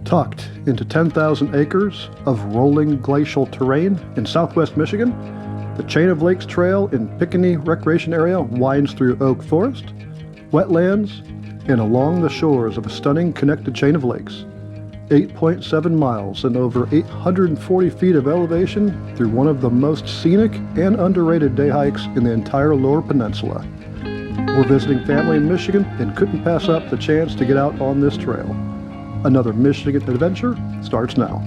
Tucked into 10,000 acres of rolling glacial terrain in southwest Michigan, the Chain of Lakes Trail in Pinckney Recreation Area winds through oak forest, wetlands, and along the shores of a stunning connected chain of lakes. 8.7 miles and over 840 feet of elevation through one of the most scenic and underrated day hikes in the entire Lower Peninsula. We're visiting family in Michigan and couldn't pass up the chance to get out on this trail. Another Michigan adventure starts now.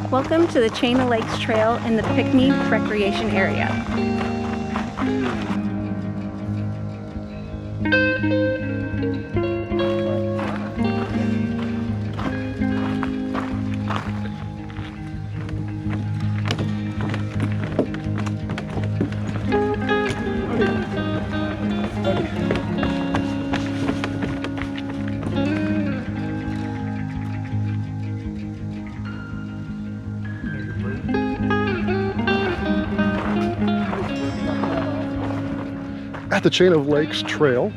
Welcome to the Chain of Lakes Trail in the Pinckney Recreation Area. At the Chain of Lakes Trail,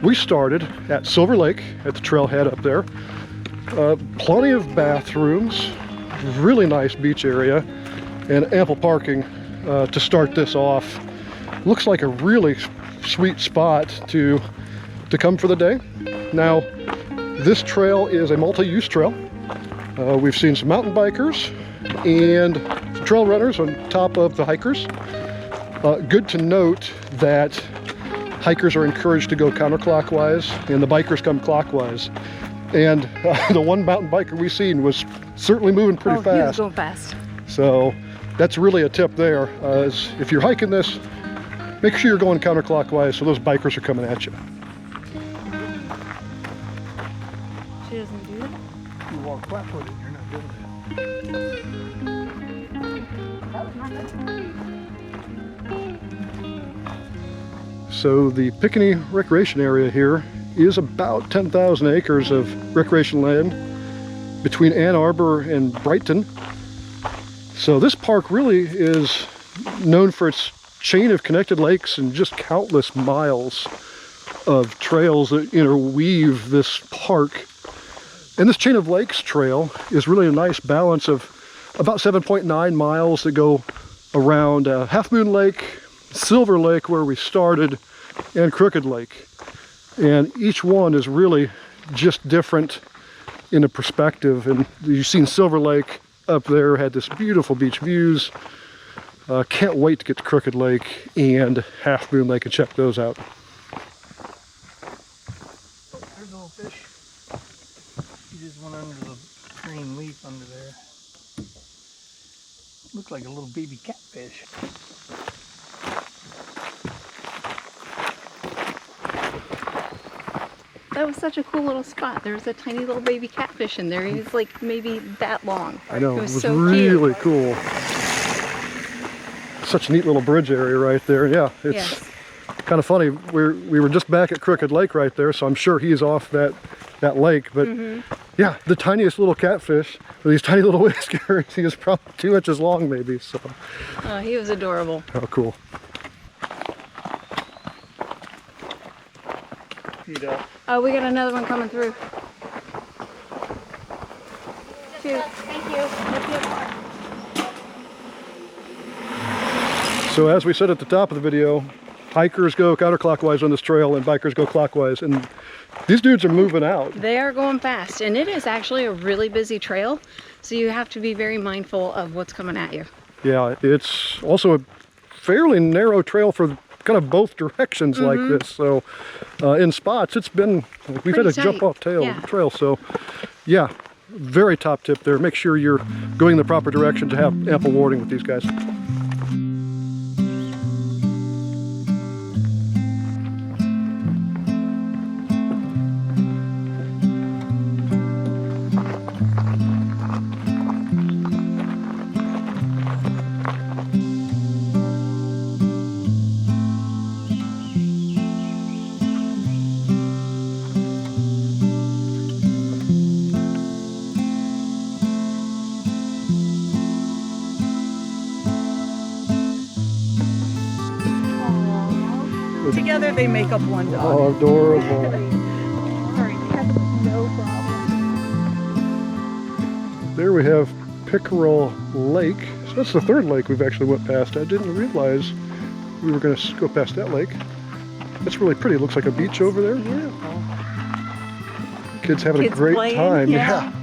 we started at Silver Lake at the trailhead up there. Plenty of bathrooms, really nice beach area, and ample parking to start this off. Looks like a really sweet spot to come for the day. Now, this trail is a multi-use trail. We've seen some mountain bikers and some trail runners on top of the hikers. Good to note that hikers are encouraged to go counterclockwise and the bikers come clockwise. And the one mountain biker we seen was certainly moving pretty fast. He was going fast. So that's really a tip there. Is if you're hiking this, make sure you're going counterclockwise so those bikers are coming at you. She doesn't do that? You walk flat-footed, you're not doing That was not good. So the Pinckney Recreation Area here is about 10,000 acres of recreation land between Ann Arbor and Brighton. So this park really is known for its chain of connected lakes and just countless miles of trails that interweave this park. And this Chain of Lakes Trail is really a nice balance of about 7.9 miles that go around Half Moon Lake, Silver Lake where we started, and Crooked Lake. And each one is really just different in a perspective. And you've seen Silver Lake up there, had this beautiful beach views. Can't wait to get to Crooked Lake and Half Moon Lake and check those out. There's a little fish. He just went under the green leaf under there. Looked like a little baby catfish. That was such a cool little spot. There was a tiny little baby catfish in there. He was like maybe that long. I know, it was so really cute. Cool. Such a neat little bridge area right there. Yeah, it's kind of funny. We were just back at Crooked Lake right there, so I'm sure he's off that lake. But yeah, the tiniest little catfish with these tiny little whiskers. He was probably 2 inches long, maybe. So. Oh, he was adorable. Oh, cool. Oh, we got another one coming through. Thank you. So as we said at the top of the video, hikers go counterclockwise on this trail and bikers go clockwise, and these dudes are moving out. They are going fast, and it is actually a really busy trail, so you have to be very mindful of what's coming at you. Yeah, it's also a fairly narrow trail for kind of both directions like this. So in spots, it's been, like, we've had a jump off trail. So yeah, very top tip there. Make sure you're going in the proper direction to have ample warning with these guys. Together they make up one dog. Oh, adorable. Sorry, no problem. There we have Pickerel Lake. So that's the third lake we've actually went past. I didn't realize we were going to go past that lake. That's really pretty. It looks like a beach over there. Beautiful. Kids having a great playing, time. yeah.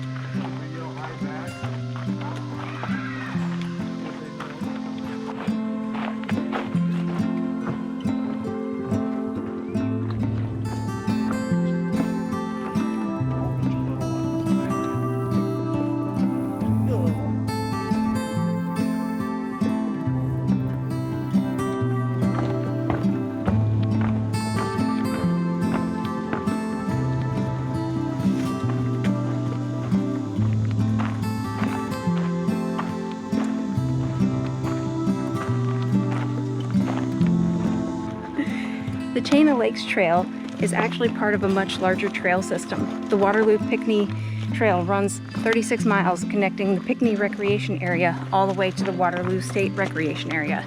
The Chain of Lakes Trail is actually part of a much larger trail system. The Waterloo Pinckney Trail runs 36 miles connecting the Pinckney Recreation Area all the way to the Waterloo State Recreation Area.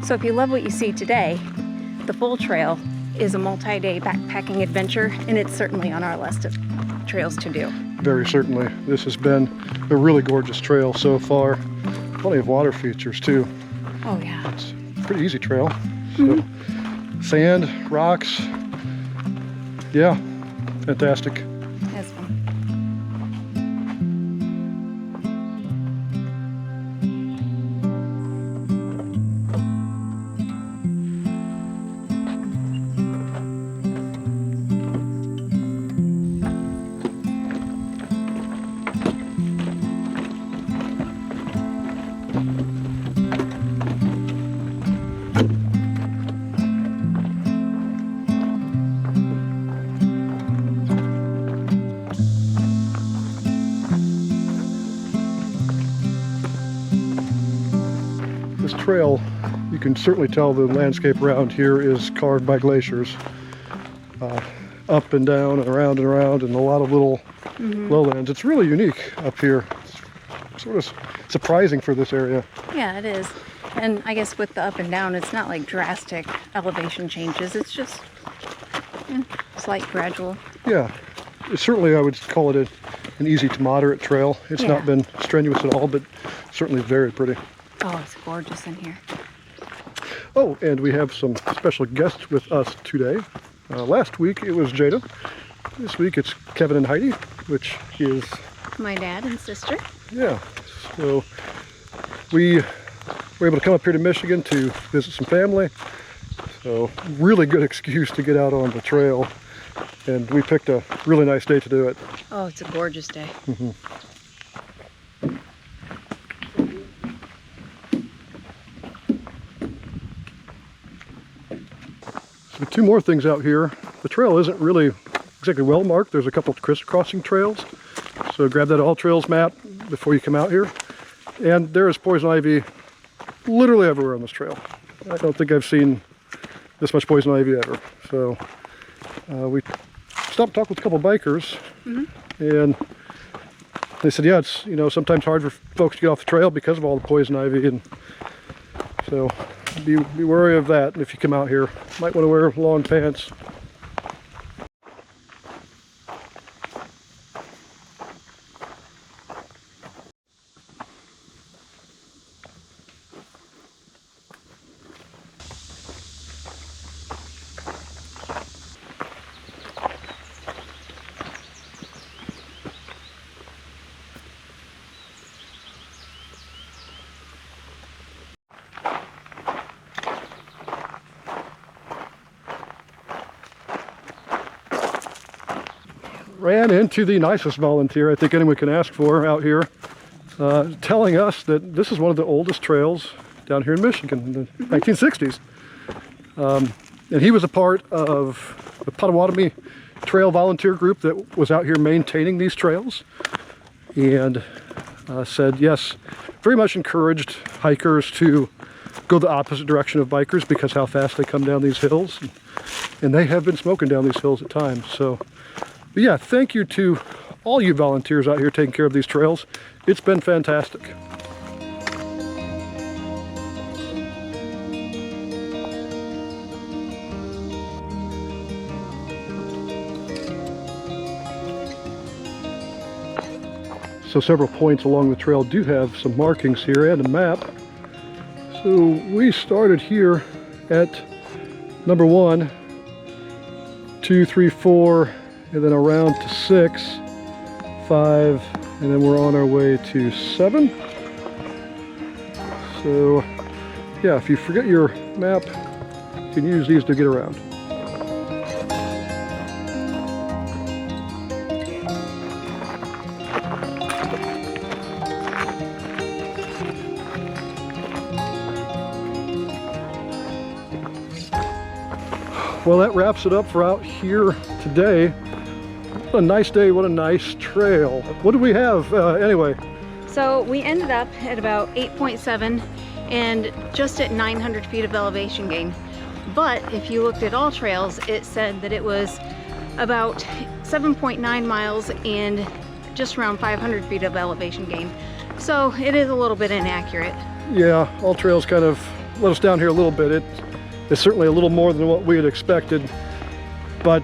So if you love what you see today, the full trail is a multi-day backpacking adventure, and it's certainly on our list of trails to do. Very certainly. This has been a really gorgeous trail so far. Plenty of water features too. Oh yeah. It's a pretty easy trail. So, sand, rocks, yeah, fantastic. That's fun. This trail, you can certainly tell the landscape around here is carved by glaciers. Up and down and around and a lot of little lowlands. It's really unique up here. It's sort of surprising for this area. Yeah, it is. And I guess with the up and down, it's not like drastic elevation changes. It's just slight gradual. Yeah, certainly I would call it an easy to moderate trail. It's not been strenuous at all, but certainly very pretty. Oh, it's gorgeous in here. Oh, and we have some special guests with us today. Last week it was Jada. This week it's Kevin and Heidi, which is My dad and sister. yeah. So we were able to come up here to Michigan to visit some family. So really good excuse to get out on the trail. And we picked a really nice day to do it. Oh, it's a gorgeous day. So two more things out here. The trail isn't really exactly well marked. There's a couple of crisscrossing trails. So grab that AllTrails map before you come out here. And there is poison ivy literally everywhere on this trail. I don't think I've seen this much poison ivy ever. So we stopped to talk with a couple of bikers, and they said, yeah, it's sometimes hard for folks to get off the trail because of all the poison ivy, and so be wary of that if you come out here. Might want to wear long pants. ran into the nicest volunteer I think anyone can ask for out here, telling us that this is one of the oldest trails down here in Michigan in the 1960s. And he was a part of the Potawatomi Trail volunteer group that was out here maintaining these trails, and said, yes, very much encouraged hikers to go the opposite direction of bikers because how fast they come down these hills. And they have been smoking down these hills at times. So, but yeah, thank you to all you volunteers out here taking care of these trails. It's been fantastic. So several points along the trail do have some markings here and a map. So we started here at number 1, 2, 3, 4, and then around to 6, 5, and then we're on our way to 7. So yeah, if you forget your map, you can use these to get around. Well, that wraps it up for out here today. What a nice day, what a nice trail. What do we have anyway? So we ended up at about 8.7 and just at 900 feet of elevation gain. But if you looked at AllTrails, it said that it was about 7.9 miles and just around 500 feet of elevation gain. So it is a little bit inaccurate. Yeah, AllTrails kind of let us down here a little bit. It's certainly a little more than what we had expected, but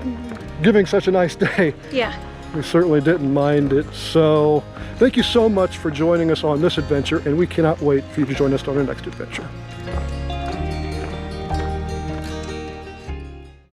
giving such a nice day, yeah, we certainly didn't mind it. So thank you so much for joining us on this adventure, and we cannot wait for you to join us on our next adventure.